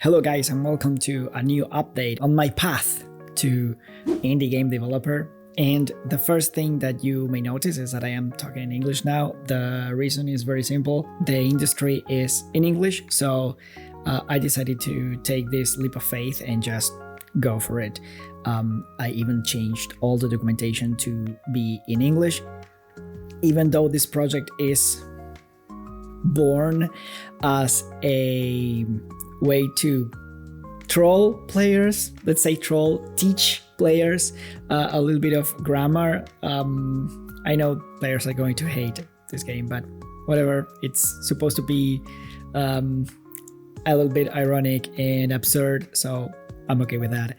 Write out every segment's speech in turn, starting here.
Hello guys, and welcome to a new update on my path to indie game developer. And the first thing that you may notice is that I am talking in English now. The reason is very simple. The industry is in English, so I decided to take this leap of faith and just go for it. I even changed all the documentation to be in English, even though this project is born as a way to troll players, let's say teach players a little bit of grammar. I know players are going to hate this game, but whatever, it's supposed to be a little bit ironic and absurd, so I'm okay with that.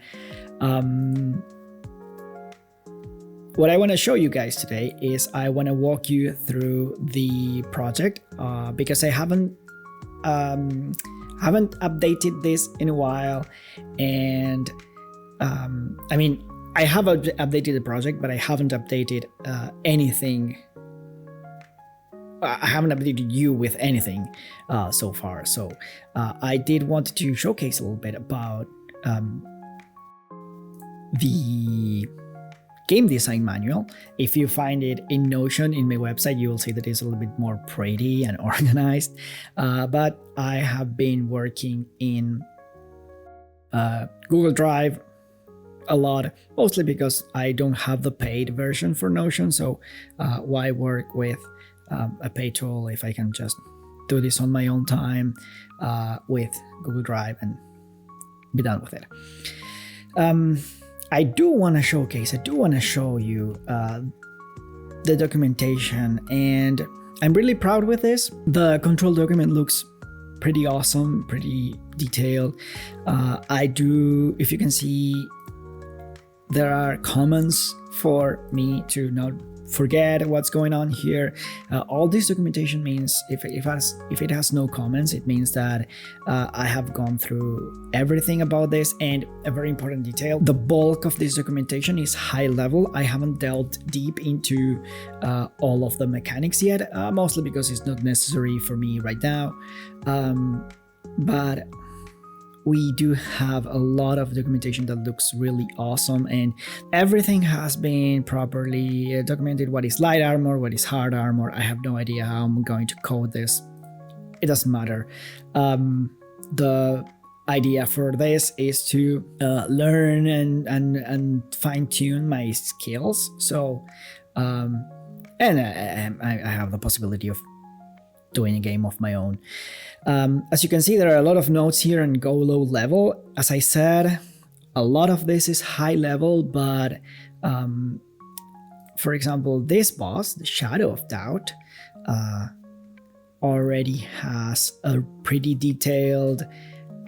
What I want to show you guys today is I want to walk you through the project because I haven't updated this in a while, and I mean, I have updated the project, but I haven't updated anything. I haven't updated you with anything so far. So I did want to showcase a little bit about the game design manual. If you find it in Notion in my website, you will see that it's a little bit more pretty and organized. But I have been working in Google Drive a lot, mostly because I don't have the paid version for Notion. So why work with a paid tool if I can just do this on my own time with Google Drive and be done with it. I do want to show you the documentation, and I'm really proud with this. The control document looks pretty awesome, pretty detailed. If you can see, there are comments for me to not forget what's going on here. All this documentation means if it has no comments, it means that I have gone through everything about this. And a very important detail, the bulk of this documentation is high level. I haven't delved deep into all of the mechanics yet, mostly because it's not necessary for me right now. But we do have a lot of documentation that looks really awesome, and everything has been properly documented. What is light armor, what is hard armor. I have no idea how I'm going to code this. It doesn't matter. The idea for this is to learn and fine-tune my skills. So, and I have the possibility of doing a game of my own. As you can see, there are a lot of notes here and go low level. As I said, a lot of this is high level, but for example, this boss, the Shadow of Doubt, already has a pretty detailed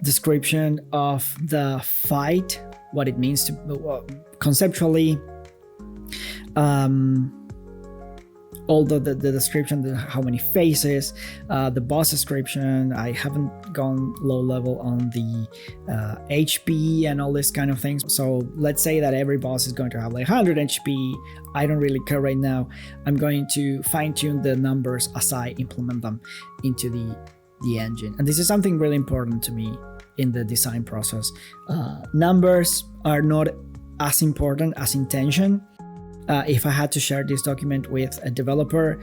description of the fight, what it means to conceptually, all the description, how many phases, the boss description. I haven't gone low level on the HP and all this kind of things. So let's say that every boss is going to have like 100 HP. I don't really care right now. I'm going to fine tune the numbers as I implement them into the engine. And this is something really important to me in the design process. Numbers are not as important as intention. If I had to share this document with a developer,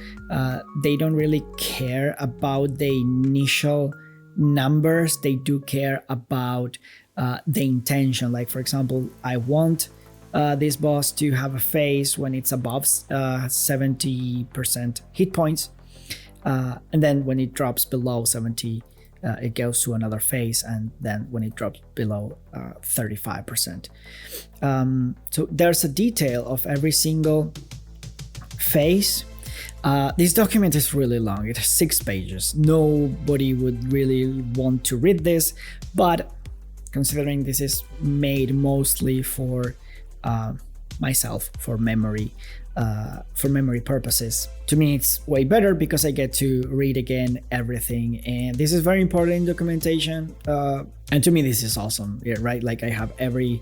they don't really care about the initial numbers. They do care about the intention. Like, for example, I want this boss to have a phase when it's above 70% hit points. And then when it drops below 70, it goes to another phase, and then when it drops below 35%. So there's a detail of every single phase. This document is really long. It has 6 pages. Nobody would really want to read this, but considering this is made mostly for myself, for memory purposes, to me it's way better because I get to read again everything, and this is very important in documentation, and to me this is awesome. Yeah, right? Like, I have every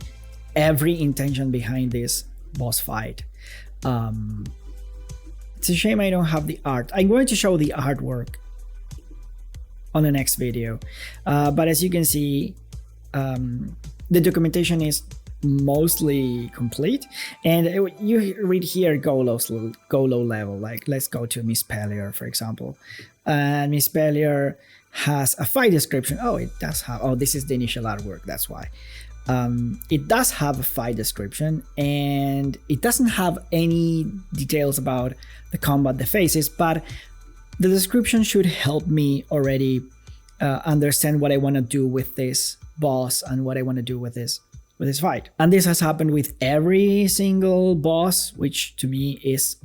intention behind this boss fight. It's a shame I don't have the art. I'm going to show the artwork on the next video, but as you can see, the documentation is mostly complete, and you read here go low level. Like let's go to Miss Pellier, for example, and Miss Pellier has a fight description. Oh, it does have. Oh, this is the initial artwork. That's why. It does have a fight description, and it doesn't have any details about the combat, the phases, but the description should help me already understand what I want to do with this boss and what I want to do with this fight. And this has happened with every single boss, which to me is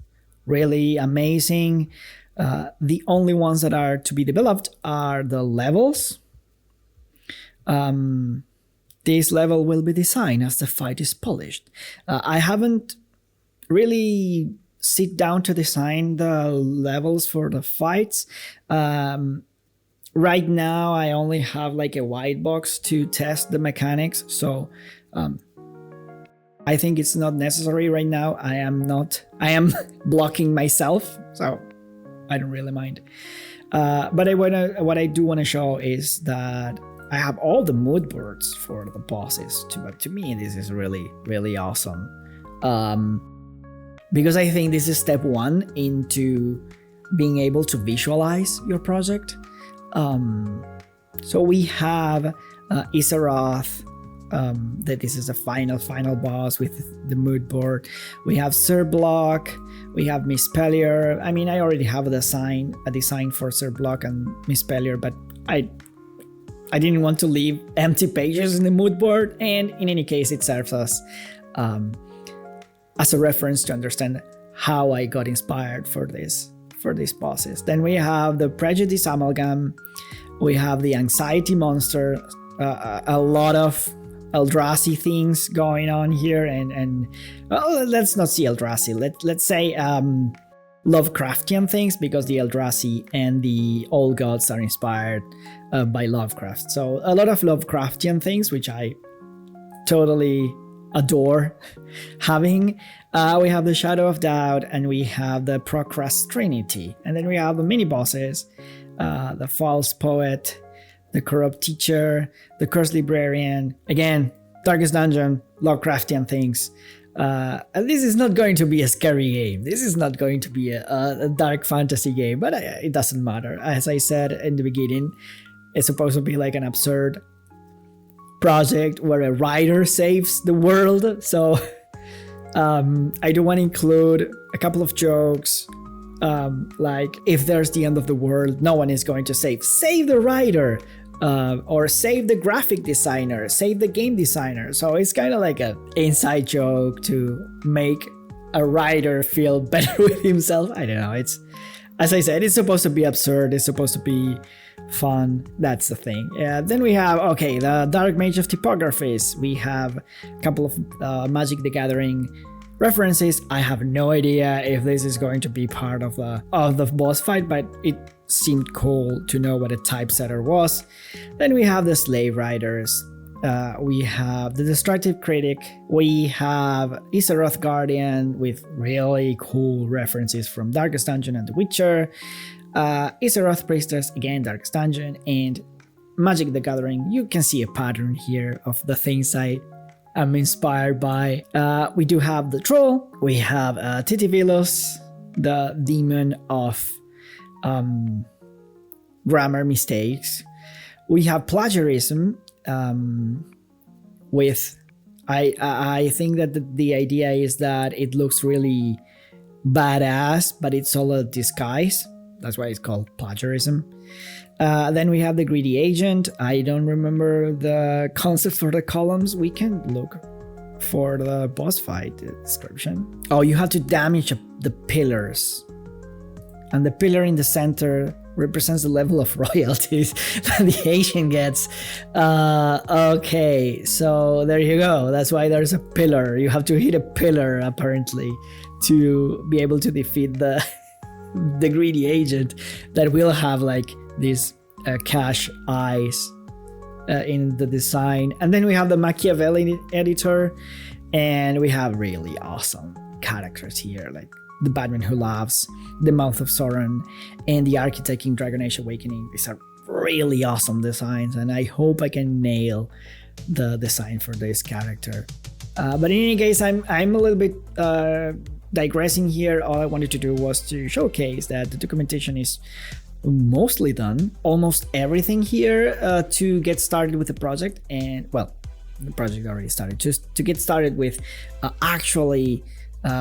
really amazing. The only ones that are to be developed are the levels. This level will be designed as the fight is polished. I haven't really sit down to design the levels for the fights. Right now, I only have like a white box to test the mechanics, so I think it's not necessary right now. I am blocking myself, so I don't really mind. But what I do want to show is that I have all the mood boards for the bosses. To me, this is really, really awesome. Because I think this is step one into being able to visualize your project. So we have Isaroth, that this is a final boss with the mood board. We have Sir Block, we have Miss Pellier. I mean, I already have a design for Sir Block and Miss Pellier, but I didn't want to leave empty pages in the mood board, and in any case, it serves us as a reference to understand how I got inspired for these bosses. Then we have the Prejudice Amalgam, we have the Anxiety Monster, a lot of Eldrazi things going on here, and well, let's not see Eldrazi. Let's say Lovecraftian things, because the Eldrazi and the Old Gods are inspired by Lovecraft. So a lot of Lovecraftian things, which I totally adore having. We have the Shadow of Doubt, and we have the Procrastinity, and then we have the mini bosses, the False Poet, the Corrupt Teacher, the Cursed Librarian. Again, Darkest Dungeon, Lovecraftian things. And this is not going to be a scary game. This is not going to be a dark fantasy game, but it doesn't matter. As I said in the beginning, it's supposed to be like an absurd project where a writer saves the world. So I do want to include a couple of jokes. Like, if there's the end of the world, no one is going to save the writer, or save the graphic designer, save the game designer. So it's kind of like an inside joke to make a writer feel better with himself. I don't know. It's, as I said, it's supposed to be absurd. It's supposed to be fun. That's the thing. Yeah. Then we have, okay, the Dark Mage of Typographies. We have a couple of Magic the Gathering references. I have no idea if this is going to be part of the boss fight, but it seemed cool to know what a typesetter was. Then we have the Slave Riders. We have the Destructive Critic. We have Isaroth Guardian with really cool references from Darkest Dungeon and The Witcher. Isaroth Priestess, again, Darkest Dungeon, and Magic the Gathering. You can see a pattern here of the things I'm inspired by. We do have the Troll. We have Titivilus, the demon of grammar mistakes. We have plagiarism. With I think that the idea is that it looks really badass, but it's all a disguise. That's why it's called plagiarism. Then we have the Greedy Agent. I don't remember the concept for the columns. We can look for the boss fight description. Oh, you have to damage the pillars. And the pillar in the center represents the level of royalties that the agent gets. Okay, so there you go. That's why there's a pillar. You have to hit a pillar, apparently, to be able to defeat the Greedy Agent that will have like these cash eyes in the design. And then we have the Machiavelli editor, and we have really awesome characters here, like the Batman Who Laughs, the Mouth of Sauron, and the Architect in Dragon Age Awakening. These are really awesome designs, and I hope I can nail the design for this character. But in any case, I'm a little bit digressing here. All I wanted to do was to showcase that the documentation is mostly done, almost everything here to get started with the project. And well, the project already started. Just to get started with actually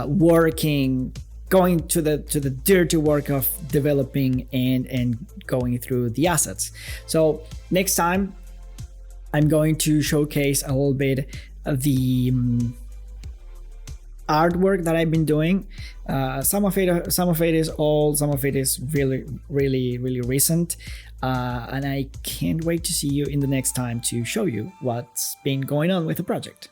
working, going to the dirty work of developing and going through the assets. So next time I'm going to showcase a little bit of the artwork that I've been doing. Some of it is old, some of it is really recent, and I can't wait to see you in the next time to show you what's been going on with the project.